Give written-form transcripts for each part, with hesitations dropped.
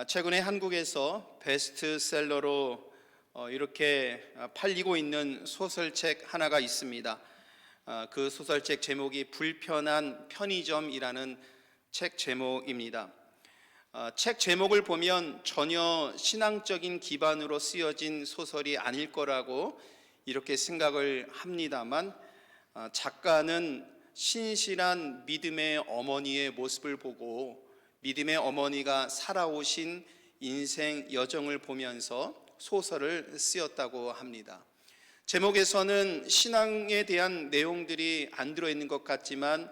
최근에 한국에서 베스트셀러로 이렇게 팔리고 있는 소설책 하나가 있습니다. 그 소설책 제목이 불편한 편의점이라는 책 제목입니다. 책 제목을 보면 전혀 신앙적인 기반으로 쓰여진 소설이 아닐 거라고 이렇게 생각을 합니다만, 작가는 신실한 믿음의 어머니의 모습을 보고 믿음의 어머니가 살아오신 인생 여정을 보면서 소설을 쓰였다고 합니다. 제목에서는 신앙에 대한 내용들이 안 들어있는 것 같지만,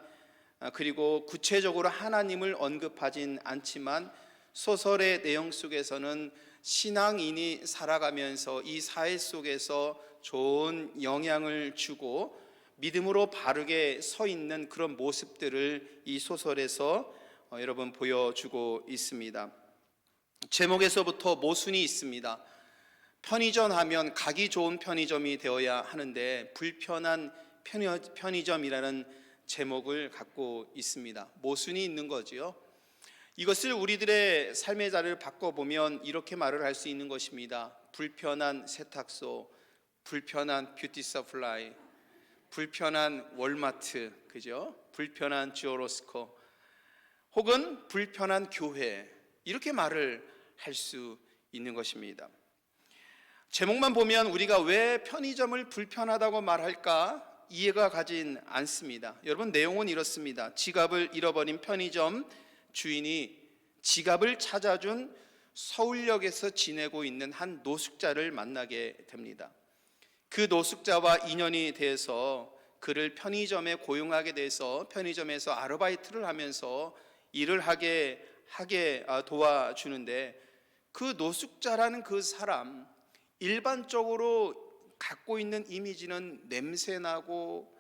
그리고 구체적으로 하나님을 언급하진 않지만, 소설의 내용 속에서는 신앙인이 살아가면서 이 사회 속에서 좋은 영향을 주고 믿음으로 바르게 서 있는 그런 모습들을 이 소설에서 여러분 보여주고 있습니다. 제목에서부터 모순이 있습니다. 편의점 하면 가기 좋은 편의점이 되어야 하는데 불편한 편의점이라는 제목을 갖고 있습니다. 모순이 있는 거지요. 이것을 우리들의 삶의 자리를 바꿔보면 이렇게 말을 할 수 있는 것입니다. 불편한 세탁소, 불편한 뷰티 서플라이, 불편한 월마트, 그죠? 불편한 주어로스코, 혹은 불편한 교회, 이렇게 말을 할 수 있는 것입니다. 제목만 보면 우리가 왜 편의점을 불편하다고 말할까 이해가 가진 않습니다. 여러분, 내용은 이렇습니다. 지갑을 잃어버린 편의점 주인이 지갑을 찾아준 서울역에서 지내고 있는 한 노숙자를 만나게 됩니다. 그 노숙자와 인연이 돼서 그를 편의점에 고용하게 돼서 편의점에서 아르바이트를 하면서 일을 하게 도와주는데, 그 노숙자라는 그 사람, 일반적으로 갖고 있는 이미지는 냄새나고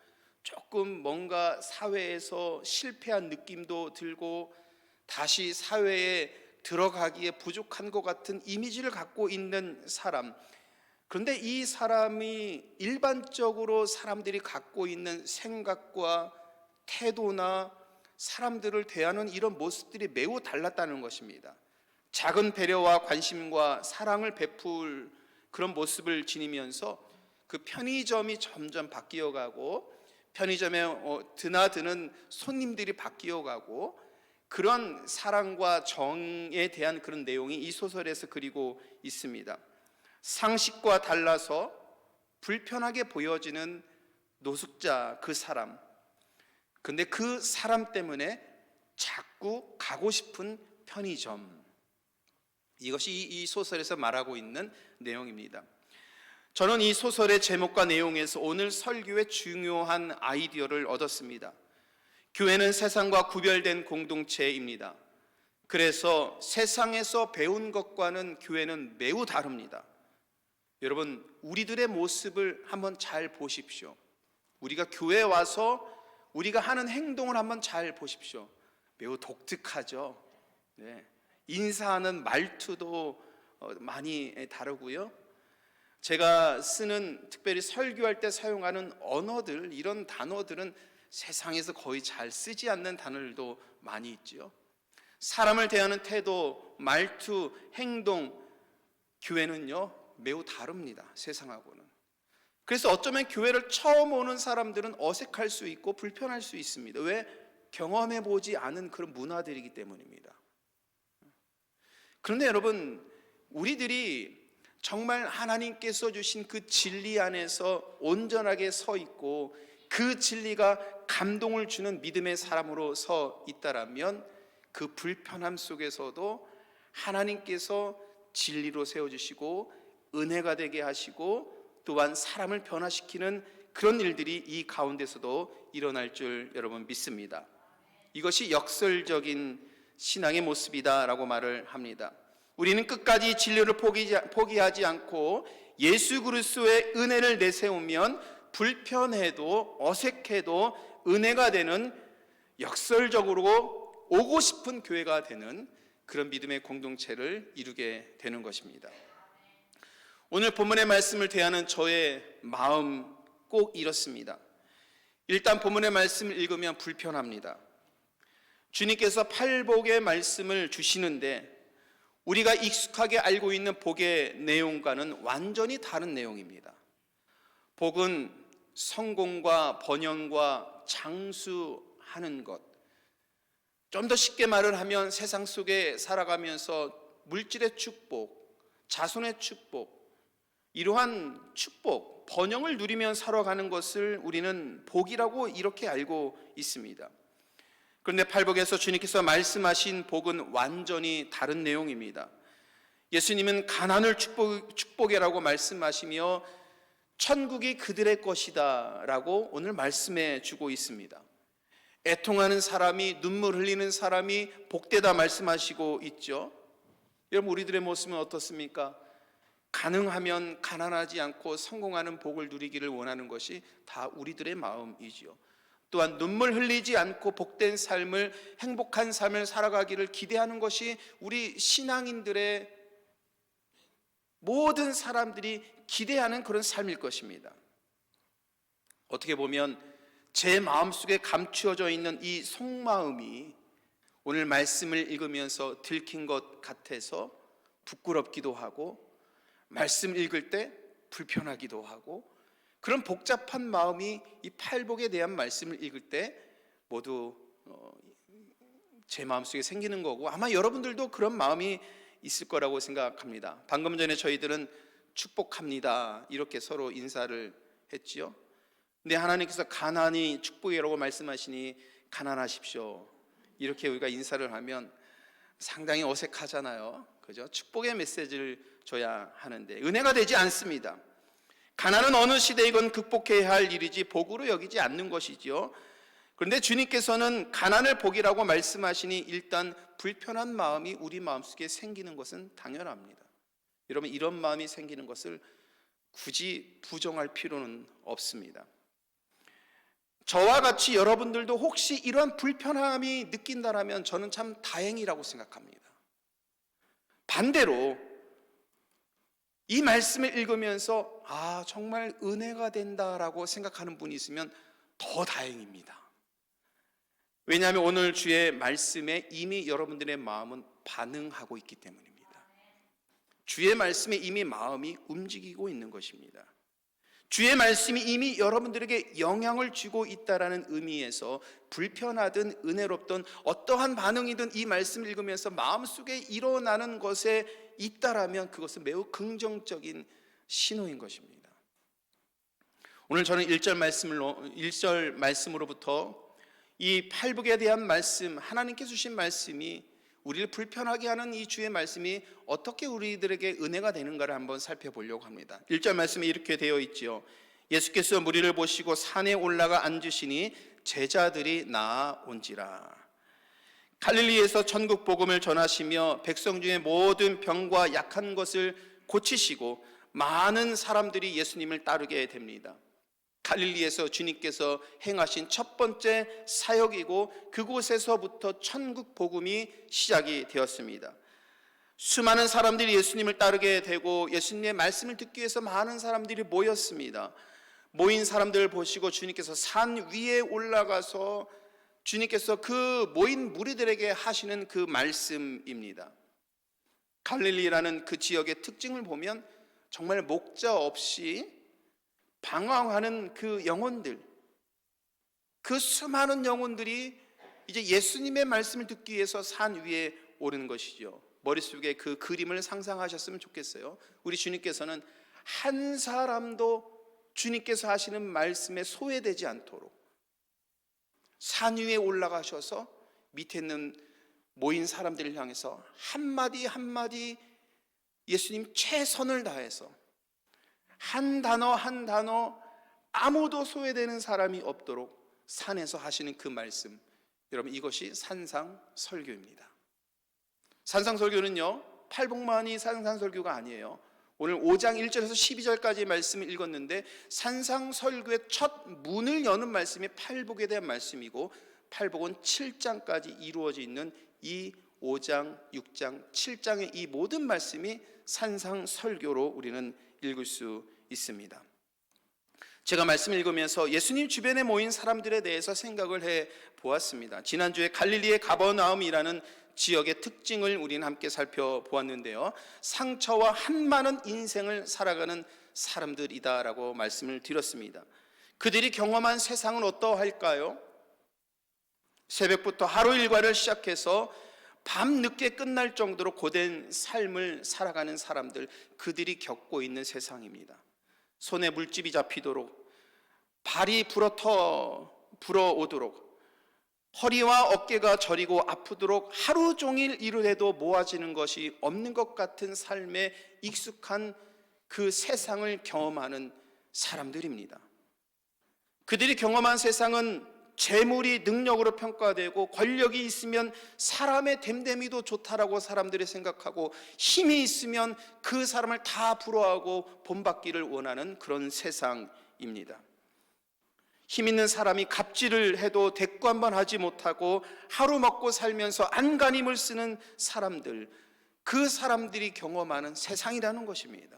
조금 뭔가 사회에서 실패한 느낌도 들고 다시 사회에 들어가기에 부족한 것 같은 이미지를 갖고 있는 사람. 그런데 이 사람이 일반적으로 사람들이 갖고 있는 생각과 태도나 사람들을 대하는 이런 모습들이 매우 달랐다는 것입니다. 작은 배려와 관심과 사랑을 베풀 그런 모습을 지니면서 그 편의점이 점점 바뀌어가고 편의점에 드나드는 손님들이 바뀌어가고, 그런 사랑과 정에 대한 그런 내용이 이 소설에서 그리고 있습니다. 상식과 달라서 불편하게 보여지는 노숙자, 그 사람. 근데 그 사람 때문에 자꾸 가고 싶은 편의점, 이것이 이 소설에서 말하고 있는 내용입니다. 저는 이 소설의 제목과 내용에서 오늘 설교의 중요한 아이디어를 얻었습니다. 교회는 세상과 구별된 공동체입니다. 그래서 세상에서 배운 것과는 교회는 매우 다릅니다. 여러분, 우리들의 모습을 한번 잘 보십시오. 우리가 교회에 와서 우리가 하는 행동을 한번 잘 보십시오. 매우 독특하죠. 네. 인사하는 말투도 많이 다르고요. 제가 쓰는, 특별히 설교할 때 사용하는 언어들, 이런 단어들은 세상에서 거의 잘 쓰지 않는 단어들도 많이 있죠. 사람을 대하는 태도, 말투, 행동, 교회는요 매우 다릅니다. 세상하고는. 그래서 어쩌면 교회를 처음 오는 사람들은 어색할 수 있고 불편할 수 있습니다. 왜? 경험해보지 않은 그런 문화들이기 때문입니다. 그런데 여러분, 우리들이 정말 하나님께서 주신 그 진리 안에서 온전하게 서 있고 그 진리가 감동을 주는 믿음의 사람으로 서 있다라면, 그 불편함 속에서도 하나님께서 진리로 세워주시고 은혜가 되게 하시고 또한 사람을 변화시키는 그런 일들이 이 가운데서도 일어날 줄 여러분 믿습니다. 이것이 역설적인 신앙의 모습이다라고 말을 합니다. 우리는 끝까지 진리를 포기하지 않고 예수 그리스도의 은혜를 내세우면 불편해도 어색해도 은혜가 되는, 역설적으로 오고 싶은 교회가 되는 그런 믿음의 공동체를 이루게 되는 것입니다. 오늘 본문의 말씀을 대하는 저의 마음 꼭 이렇습니다. 일단 본문의 말씀을 읽으면 불편합니다. 주님께서 팔복의 말씀을 주시는데 우리가 익숙하게 알고 있는 복의 내용과는 완전히 다른 내용입니다. 복은 성공과 번영과 장수하는 것, 좀 더 쉽게 말을 하면 세상 속에 살아가면서 물질의 축복, 자손의 축복, 이러한 축복, 번영을 누리며 살아가는 것을 우리는 복이라고 이렇게 알고 있습니다. 그런데 팔복에서 주님께서 말씀하신 복은 완전히 다른 내용입니다. 예수님은 가난을 축복이라고 말씀하시며 천국이 그들의 것이다 라고 오늘 말씀해 주고 있습니다. 애통하는 사람이, 눈물 흘리는 사람이 복되다 말씀하시고 있죠. 여러분, 우리들의 모습은 어떻습니까? 가능하면 가난하지 않고 성공하는 복을 누리기를 원하는 것이 다 우리들의 마음이지요. 또한 눈물 흘리지 않고 복된 삶을, 행복한 삶을 살아가기를 기대하는 것이 우리 신앙인들의 모든 사람들이 기대하는 그런 삶일 것입니다. 어떻게 보면 제 마음속에 감추어져 있는 이 속마음이 오늘 말씀을 읽으면서 들킨 것 같아서 부끄럽기도 하고, 말씀 읽을 때 불편하기도 하고, 그런 복잡한 마음이 이 팔복에 대한 말씀을 읽을 때 모두 제 마음속에 생기는 거고, 아마 여러분들도 그런 마음이 있을 거라고 생각합니다. 방금 전에 저희들은 축복합니다 이렇게 서로 인사를 했지요. 근데 하나님께서 가난이 축복이라고 말씀하시니 가난하십시오 이렇게 우리가 인사를 하면 상당히 어색하잖아요. 그죠? 축복의 메시지를 줘야 하는데 은혜가 되지 않습니다. 가난은 어느 시대이건 극복해야 할 일이지 복으로 여기지 않는 것이지요. 그런데 주님께서는 가난을 복이라고 말씀하시니 일단 불편한 마음이 우리 마음속에 생기는 것은 당연합니다. 여러분, 이런 마음이 생기는 것을 굳이 부정할 필요는 없습니다. 저와 같이 여러분들도 혹시 이러한 불편함이 느낀다면 저는 참 다행이라고 생각합니다. 반대로 이 말씀을 읽으면서 정말 은혜가 된다라고 생각하는 분이 있으면 더 다행입니다. 왜냐하면 오늘 주의 말씀에 이미 여러분들의 마음은 반응하고 있기 때문입니다. 주의 말씀에 이미 마음이 움직이고 있는 것입니다. 주의 말씀이 이미 여러분들에게 영향을 주고 있다는 의미에서 불편하든 은혜롭든 어떠한 반응이든 이 말씀을 읽으면서 마음속에 일어나는 것에 있다라면 그것은 매우 긍정적인 신호인 것입니다. 오늘 저는 1절 말씀으로부터 이 팔복에 대한 말씀, 하나님께서 주신 말씀이 우리를 불편하게 하는 이 주의 말씀이 어떻게 우리들에게 은혜가 되는가를 한번 살펴보려고 합니다. 1절 말씀에 이렇게 되어 있지요. 예수께서 무리를 보시고 산에 올라가 앉으시니 제자들이 나아온지라. 갈릴리에서 천국 복음을 전하시며 백성 중에 모든 병과 약한 것을 고치시고 많은 사람들이 예수님을 따르게 됩니다. 갈릴리에서 주님께서 행하신 첫 번째 사역이고 그곳에서부터 천국 복음이 시작이 되었습니다. 수많은 사람들이 예수님을 따르게 되고 예수님의 말씀을 듣기 위해서 많은 사람들이 모였습니다. 모인 사람들을 보시고 주님께서 산 위에 올라가서 주님께서 그 모인 무리들에게 하시는 그 말씀입니다. 갈릴리라는 그 지역의 특징을 보면 정말 목자 없이 방황하는 그 영혼들, 그 수많은 영혼들이 이제 예수님의 말씀을 듣기 위해서 산 위에 오르는 것이죠. 머릿속에 그 그림을 상상하셨으면 좋겠어요. 우리 주님께서는 한 사람도 주님께서 하시는 말씀에 소외되지 않도록 산 위에 올라가셔서 밑에 있는 모인 사람들을 향해서 한마디 한마디 예수님 최선을 다해서 한 단어 한 단어 아무도 소외되는 사람이 없도록 산에서 하시는 그 말씀, 여러분 이것이 산상설교입니다. 산상설교는요 팔복만이 산상설교가 아니에요. 오늘 5장 1절에서 12절까지의 말씀을 읽었는데 산상설교의 첫 문을 여는 말씀이 팔복에 대한 말씀이고 팔복은 7장까지 이루어져 있는 이 5장, 6장, 7장의 이 모든 말씀이 산상설교로 우리는 읽을 수 있습니다. 제가 말씀을 읽으면서 예수님 주변에 모인 사람들에 대해서 생각을 해 보았습니다. 지난주에 갈릴리의 가버나움이라는 지역의 특징을 우리는 함께 살펴보았는데요. 상처와 한많은 인생을 살아가는 사람들이다라고 말씀을 드렸습니다. 그들이 경험한 세상은 어떠할까요? 새벽부터 하루 일과를 시작해서 밤늦게 끝날 정도로 고된 삶을 살아가는 사람들, 그들이 겪고 있는 세상입니다. 손에 물집이 잡히도록, 발이 불어오도록, 허리와 어깨가 저리고 아프도록 하루 종일 일을 해도 모아지는 것이 없는 것 같은 삶에 익숙한 그 세상을 경험하는 사람들입니다. 그들이 경험한 세상은 재물이 능력으로 평가되고, 권력이 있으면 사람의 됨됨이도 좋다라고 사람들이 생각하고, 힘이 있으면 그 사람을 다 부러워하고 본받기를 원하는 그런 세상입니다. 힘 있는 사람이 갑질을 해도 대꾸 한번 하지 못하고 하루 먹고 살면서 안간힘을 쓰는 사람들, 그 사람들이 경험하는 세상이라는 것입니다.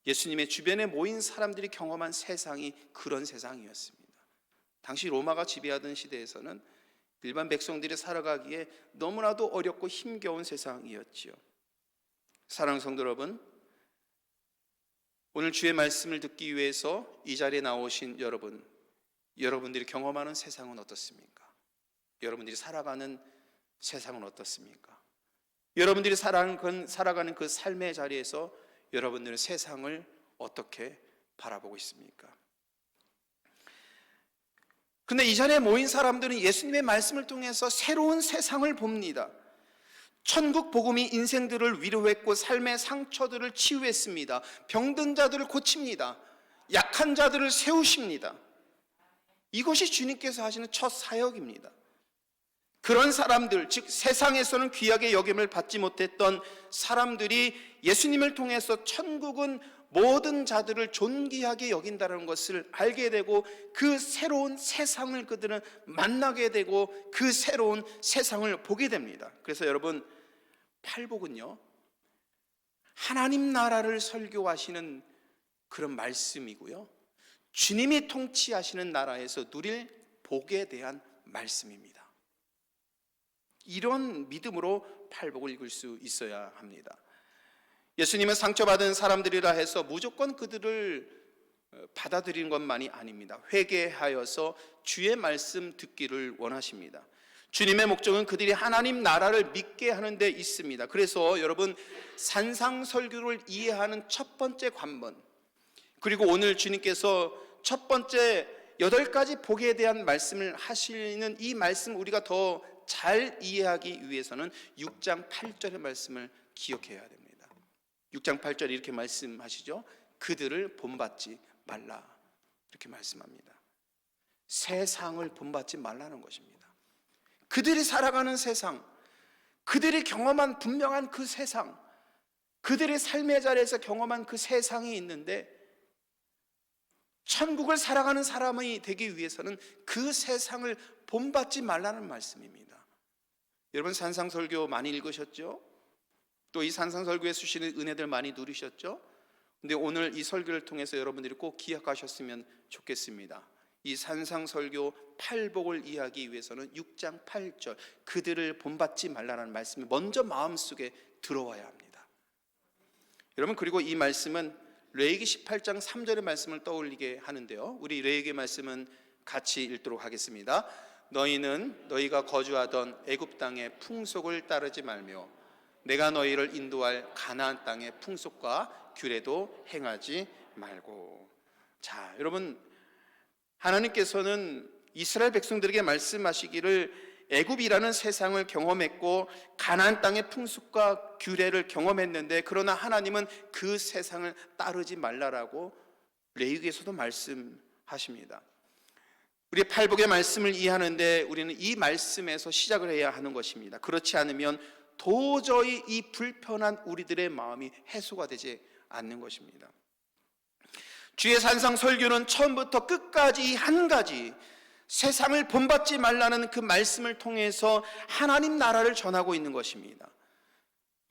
예수님의 주변에 모인 사람들이 경험한 세상이 그런 세상이었습니다. 당시 로마가 지배하던 시대에서는 일반 백성들이 살아가기에 너무나도 어렵고 힘겨운 세상이었지요. 사랑하는 성도 여러분, 오늘 주의 말씀을 듣기 위해서 이 자리에 나오신 여러분들이 경험하는 세상은 어떻습니까? 여러분들이 살아가는 세상은 어떻습니까? 여러분들이 살아가는 그 삶의 자리에서 여러분들은 세상을 어떻게 바라보고 있습니까? 그런데 이 자리에 모인 사람들은 예수님의 말씀을 통해서 새로운 세상을 봅니다. 천국 복음이 인생들을 위로했고 삶의 상처들을 치유했습니다. 병든 자들을 고칩니다. 약한 자들을 세우십니다. 이것이 주님께서 하시는 첫 사역입니다. 그런 사람들, 즉 세상에서는 귀하게 여김을 받지 못했던 사람들이 예수님을 통해서 천국은 모든 자들을 존귀하게 여긴다는 것을 알게 되고, 그 새로운 세상을 그들은 만나게 되고 그 새로운 세상을 보게 됩니다. 그래서 여러분, 팔복은요, 하나님 나라를 설교하시는 그런 말씀이고요, 주님이 통치하시는 나라에서 누릴 복에 대한 말씀입니다. 이런 믿음으로 팔복을 읽을 수 있어야 합니다. 예수님은 상처받은 사람들이라 해서 무조건 그들을 받아들이는 것만이 아닙니다. 회개하여서 주의 말씀 듣기를 원하십니다. 주님의 목적은 그들이 하나님 나라를 믿게 하는 데 있습니다. 그래서 여러분, 산상설교를 이해하는 첫 번째 관문, 그리고 오늘 주님께서 첫 번째 8가지 복에 대한 말씀을 하시는 이 말씀, 우리가 더 잘 이해하기 위해서는 6장 8절의 말씀을 기억해야 됩니다. 6장 8절에 이렇게 말씀하시죠. 그들을 본받지 말라, 이렇게 말씀합니다. 세상을 본받지 말라는 것입니다. 그들이 살아가는 세상, 그들이 경험한 분명한 그 세상, 그들의 삶의 자리에서 경험한 그 세상이 있는데, 천국을 살아가는 사람이 되기 위해서는 그 세상을 본받지 말라는 말씀입니다. 여러분, 산상설교 많이 읽으셨죠? 또 이 산상설교에 주시는 은혜들 많이 누리셨죠? 근데 오늘 이 설교를 통해서 여러분들이 꼭 기억하셨으면 좋겠습니다. 이 산상설교 팔복을 이해하기 위해서는 6장 8절, 그들을 본받지 말라는 말씀이 먼저 마음속에 들어와야 합니다. 여러분, 그리고 이 말씀은 레위기 18장 3절의 말씀을 떠올리게 하는데요, 우리 레위기 말씀은 같이 읽도록 하겠습니다. 너희는 너희가 거주하던 애굽 땅의 풍속을 따르지 말며 내가 너희를 인도할 가나안 땅의 풍속과 규례도 행하지 말고. 자, 여러분, 하나님께서는 이스라엘 백성들에게 말씀하시기를 애굽이라는 세상을 경험했고 가나안 땅의 풍속과 규례를 경험했는데, 그러나 하나님은 그 세상을 따르지 말라라고 레위기에서도 말씀하십니다. 우리 팔복의 말씀을 이해하는데 우리는 이 말씀에서 시작을 해야 하는 것입니다. 그렇지 않으면 도저히 이 불편한 우리들의 마음이 해소가 되지 않는 것입니다. 주의 산상 설교는 처음부터 끝까지 이 한 가지, 세상을 본받지 말라는 그 말씀을 통해서 하나님 나라를 전하고 있는 것입니다.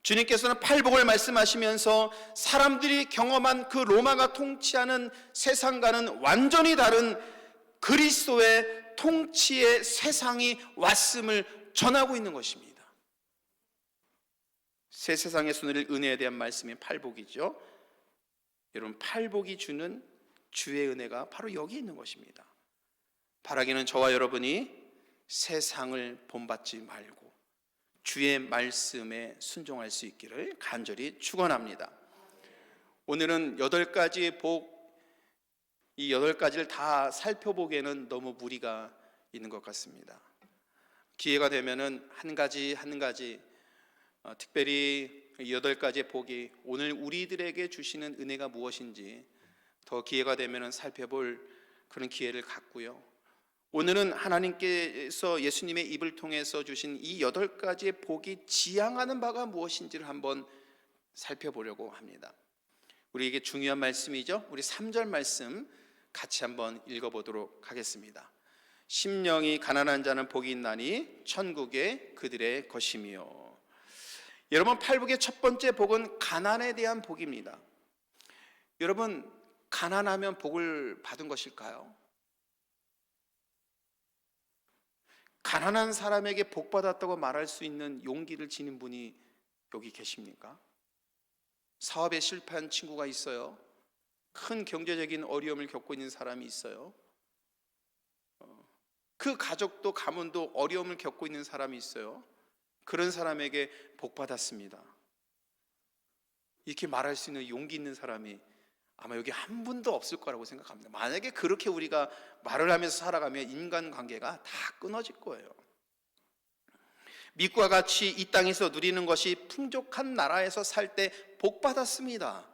주님께서는 팔복을 말씀하시면서 사람들이 경험한 그 로마가 통치하는 세상과는 완전히 다른 그리스도의 통치의 세상이 왔음을 전하고 있는 것입니다. 새 세상에서 누릴 은혜에 대한 말씀이 팔복이죠. 여러분, 팔복이 주는 주의 은혜가 바로 여기 있는 것입니다. 바라기는 저와 여러분이 세상을 본받지 말고 주의 말씀에 순종할 수 있기를 간절히 축원합니다. 오늘은 8가지의 복, 이 8가지를 다 살펴보기에는 너무 무리가 있는 것 같습니다. 기회가 되면은 한 가지 특별히 8가지의 복이 오늘 우리들에게 주시는 은혜가 무엇인지 더 기회가 되면은 살펴볼 그런 기회를 갖고요. 오늘은 하나님께서 예수님의 입을 통해서 주신 이 8가지의 복이 지향하는 바가 무엇인지를 한번 살펴보려고 합니다. 우리에게 중요한 말씀이죠. 우리 3절 말씀 같이 한번 읽어보도록 하겠습니다. 심령이 가난한 자는 복이 있나니 천국에 그들의 것이며. 여러분, 팔복의 첫 번째 복은 가난에 대한 복입니다. 여러분, 가난하면 복을 받은 것일까요? 가난한 사람에게 복 받았다고 말할 수 있는 용기를 지닌 분이 여기 계십니까? 사업에 실패한 친구가 있어요. 큰 경제적인 어려움을 겪고 있는 사람이 있어요. 그 가족도 가문도 어려움을 겪고 있는 사람이 있어요. 그런 사람에게 복 받았습니다. 이렇게 말할 수 있는 용기 있는 사람이 아마 여기 한 분도 없을 거라고 생각합니다. 만약에 그렇게 우리가 말을 하면서 살아가면 인간관계가 다 끊어질 거예요. 밑과 같이 이 땅에서 누리는 것이 풍족한 나라에서 살 때 복 받았습니다.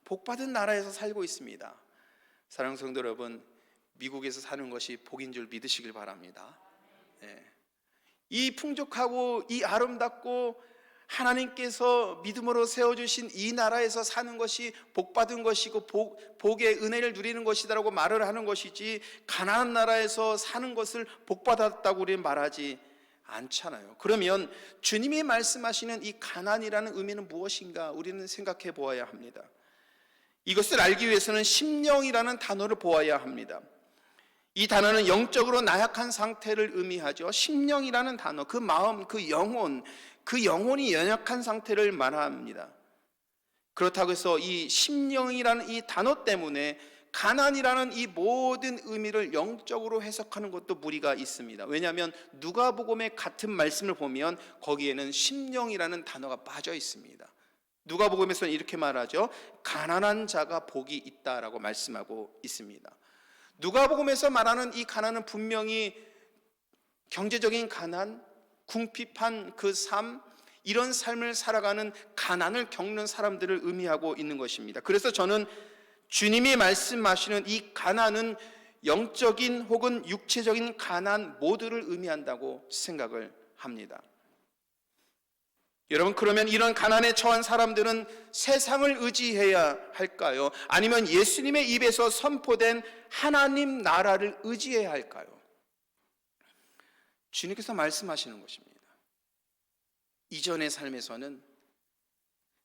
복 받은 나라에서 살고 있습니다. 사랑하는 성도 여러분, 미국에서 사는 것이 복인 줄 믿으시길 바랍니다. 이 풍족하고 이 아름답고 하나님께서 믿음으로 세워주신 이 나라에서 사는 것이 복받은 것이고 복의 은혜를 누리는 것이다라고 말을 하는 것이지, 가나안 나라에서 사는 것을 복받았다고 우리는 말하지 않잖아요. 그러면 주님이 말씀하시는 이 가난이라는 의미는 무엇인가 우리는 생각해 보아야 합니다. 이것을 알기 위해서는 심령이라는 단어를 보아야 합니다. 이 단어는 영적으로 나약한 상태를 의미하죠. 심령이라는 단어, 그 마음, 그 영혼이 연약한 상태를 말합니다. 그렇다고 해서 이 심령이라는 이 단어 때문에 가난이라는 이 모든 의미를 영적으로 해석하는 것도 무리가 있습니다. 왜냐하면 누가복음의 같은 말씀을 보면 거기에는 심령이라는 단어가 빠져 있습니다. 누가복음에서는 이렇게 말하죠. 가난한 자가 복이 있다라고 말씀하고 있습니다. 누가복음에서 말하는 이 가난은 분명히 경제적인 가난, 궁핍한 그 삶, 이런 삶을 살아가는 가난을 겪는 사람들을 의미하고 있는 것입니다. 그래서 저는 주님이 말씀하시는 이 가난은 영적인 혹은 육체적인 가난 모두를 의미한다고 생각을 합니다. 여러분, 그러면 이런 가난에 처한 사람들은 세상을 의지해야 할까요? 아니면 예수님의 입에서 선포된 하나님 나라를 의지해야 할까요? 주님께서 말씀하시는 것입니다. 이전의 삶에서는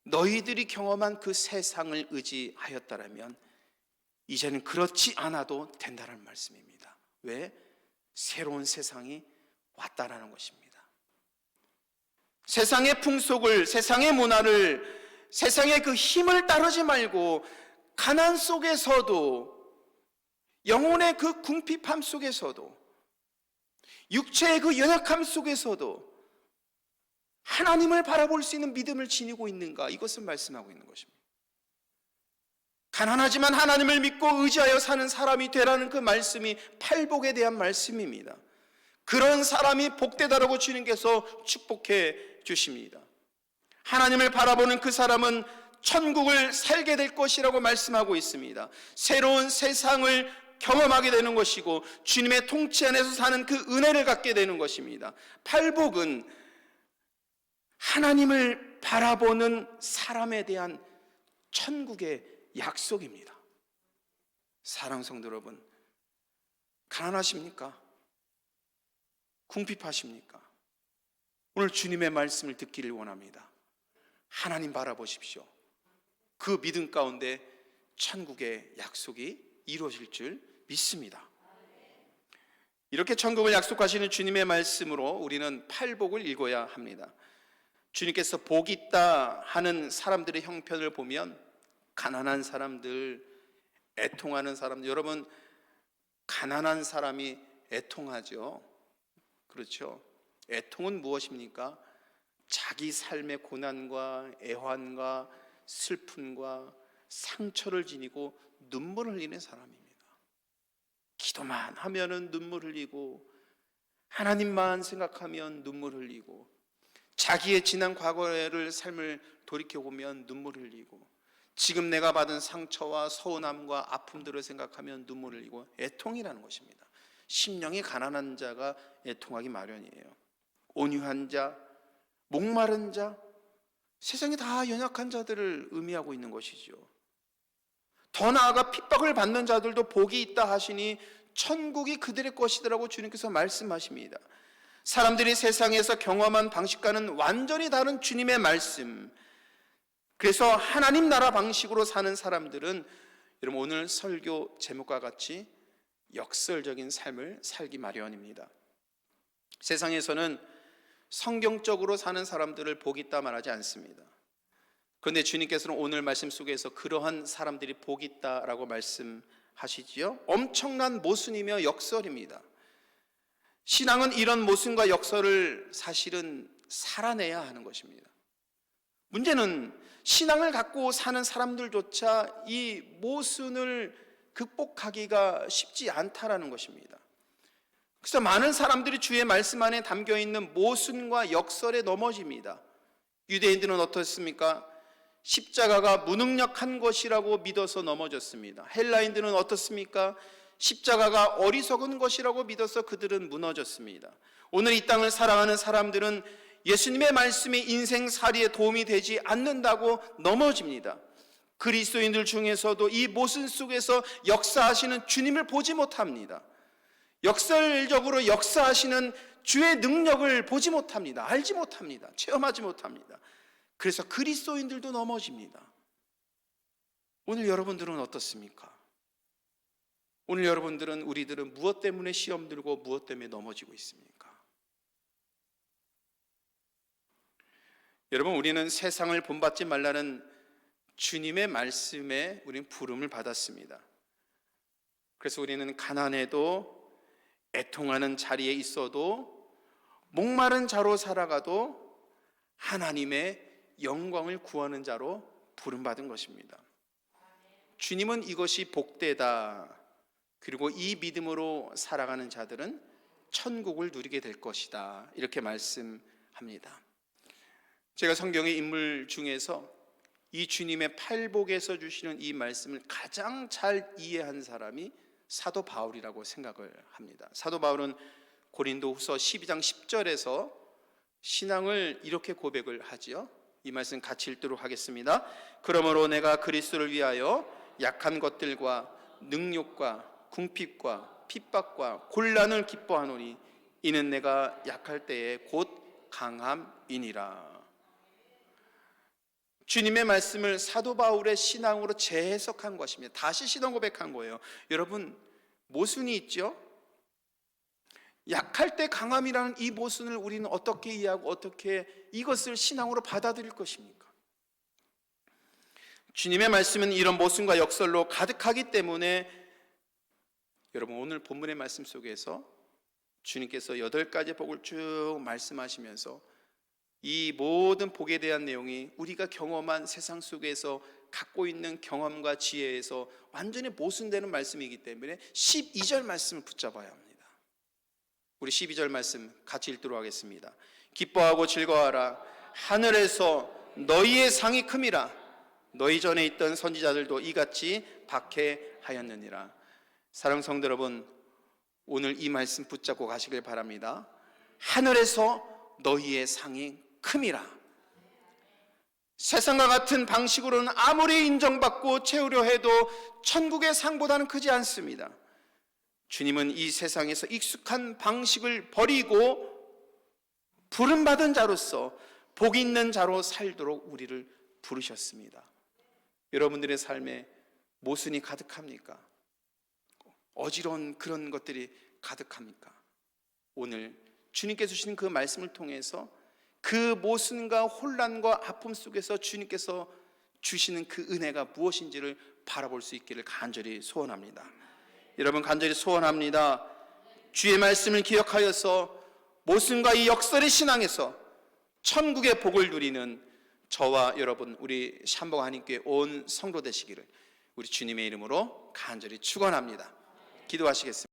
너희들이 경험한 그 세상을 의지하였다라면 이제는 그렇지 않아도 된다는 말씀입니다. 왜? 새로운 세상이 왔다라는 것입니다. 세상의 풍속을, 세상의 문화를, 세상의 그 힘을 따르지 말고 가난 속에서도, 영혼의 그 궁핍함 속에서도, 육체의 그 연약함 속에서도 하나님을 바라볼 수 있는 믿음을 지니고 있는가, 이것을 말씀하고 있는 것입니다. 가난하지만 하나님을 믿고 의지하여 사는 사람이 되라는 그 말씀이 팔복에 대한 말씀입니다. 그런 사람이 복되다라고 주님께서 축복해 주십니다. 하나님을 바라보는 그 사람은 천국을 살게 될 것이라고 말씀하고 있습니다. 새로운 세상을 경험하게 되는 것이고 주님의 통치 안에서 사는 그 은혜를 갖게 되는 것입니다. 팔복은 하나님을 바라보는 사람에 대한 천국의 약속입니다. 사랑하는 성도 여러분, 가난하십니까? 궁핍하십니까? 오늘 주님의 말씀을 듣기를 원합니다. 하나님 바라보십시오. 그 믿음 가운데 천국의 약속이 이루어질 줄 믿습니다. 이렇게 천국을 약속하시는 주님의 말씀으로 우리는 팔복을 읽어야 합니다. 주님께서 복 있다 하는 사람들의 형편을 보면 가난한 사람들, 애통하는 사람들, 여러분 가난한 사람이 애통하죠. 그렇죠? 애통은 무엇입니까? 자기 삶의 고난과 애환과 슬픔과 상처를 지니고 눈물을 흘리는 사람입니다. 기도만 하면은 눈물 흘리고, 하나님만 생각하면 눈물 흘리고, 자기의 지난 과거를 삶을 돌이켜보면 눈물 흘리고, 지금 내가 받은 상처와 서운함과 아픔들을 생각하면 눈물 흘리고, 애통이라는 것입니다. 심령이 가난한 자가 애통하기 마련이에요. 온유한 자, 목마른 자, 세상에 다 연약한 자들을 의미하고 있는 것이죠. 더 나아가 핍박을 받는 자들도 복이 있다 하시니 천국이 그들의 것이더라고 주님께서 말씀하십니다. 사람들이 세상에서 경험한 방식과는 완전히 다른 주님의 말씀, 그래서 하나님 나라 방식으로 사는 사람들은 여러분 오늘 설교 제목과 같이 역설적인 삶을 살기 마련입니다. 세상에서는 성경적으로 사는 사람들을 복이 있다 말하지 않습니다. 그런데 주님께서는 오늘 말씀 속에서 그러한 사람들이 복이 있다라고 말씀하시지요. 엄청난 모순이며 역설입니다. 신앙은 이런 모순과 역설을 사실은 살아내야 하는 것입니다. 문제는 신앙을 갖고 사는 사람들조차 이 모순을 극복하기가 쉽지 않다라는 것입니다. 그래서 많은 사람들이 주의 말씀 안에 담겨있는 모순과 역설에 넘어집니다. 유대인들은 어떻습니까? 십자가가 무능력한 것이라고 믿어서 넘어졌습니다. 헬라인들은 어떻습니까? 십자가가 어리석은 것이라고 믿어서 그들은 무너졌습니다. 오늘 이 땅을 살아가는 사람들은 예수님의 말씀이 인생살이에 도움이 되지 않는다고 넘어집니다. 그리스도인들 중에서도 이 모순 속에서 역사하시는 주님을 보지 못합니다. 역설적으로 역사하시는 주의 능력을 보지 못합니다. 알지 못합니다. 체험하지 못합니다. 그래서 그리스도인들도 넘어집니다. 오늘 여러분들은 어떻습니까? 오늘 여러분들은, 우리들은 무엇 때문에 시험 들고 무엇 때문에 넘어지고 있습니까? 여러분, 우리는 세상을 본받지 말라는 주님의 말씀에 우리는 부름을 받았습니다. 그래서 우리는 가난해도, 애통하는 자리에 있어도, 목마른 자로 살아가도 하나님의 영광을 구하는 자로 부름받은 것입니다. 주님은 이것이 복되다, 그리고 이 믿음으로 살아가는 자들은 천국을 누리게 될 것이다, 이렇게 말씀합니다. 제가 성경의 인물 중에서 이 주님의 팔복에서 주시는 이 말씀을 가장 잘 이해한 사람이 사도 바울이라고 생각을 합니다. 사도 바울은 고린도후서 12장 10절에서 신앙을 이렇게 고백을 하지요. 이 말씀 같이 읽도록 하겠습니다. 그러므로 내가 그리스도를 위하여 약한 것들과 능욕과 궁핍과 핍박과 곤란을 기뻐하노니 이는 내가 약할 때에 곧 강함이니라. 주님의 말씀을 사도 바울의 신앙으로 재해석한 것입니다. 다시 신앙 고백한 거예요. 여러분, 모순이 있죠? 약할 때 강함이라는 이 모순을 우리는 어떻게 이해하고 어떻게 이것을 신앙으로 받아들일 것입니까? 주님의 말씀은 이런 모순과 역설로 가득하기 때문에 여러분, 오늘 본문의 말씀 속에서 주님께서 8가지 복을 쭉 말씀하시면서 이 모든 복에 대한 내용이 우리가 경험한 세상 속에서 갖고 있는 경험과 지혜에서 완전히 모순되는 말씀이기 때문에 12절 말씀을 붙잡아야 합니다. 우리 12절 말씀 같이 읽도록 하겠습니다. 기뻐하고 즐거워하라. 하늘에서 너희의 상이 큼이라. 너희 전에 있던 선지자들도 이같이 박해하였느니라. 사랑하는 성도 여러분, 오늘 이 말씀 붙잡고 가시길 바랍니다. 하늘에서 너희의 상이 큼이라. 세상과 같은 방식으로는 아무리 인정받고 채우려 해도 천국의 상보다는 크지 않습니다. 주님은 이 세상에서 익숙한 방식을 버리고 부름받은 자로서 복 있는 자로 살도록 우리를 부르셨습니다. 여러분들의 삶에 모순이 가득합니까? 어지러운 그런 것들이 가득합니까? 오늘 주님께서 주신 그 말씀을 통해서 그 모순과 혼란과 아픔 속에서 주님께서 주시는 그 은혜가 무엇인지를 바라볼 수 있기를 간절히 소원합니다. 여러분, 간절히 소원합니다. 주의 말씀을 기억하여서 모순과 이 역설의 신앙에서 천국의 복을 누리는 저와 여러분, 우리 샴봉 한인교회 온 성도 되시기를 우리 주님의 이름으로 간절히 축원합니다. 기도하시겠습니다.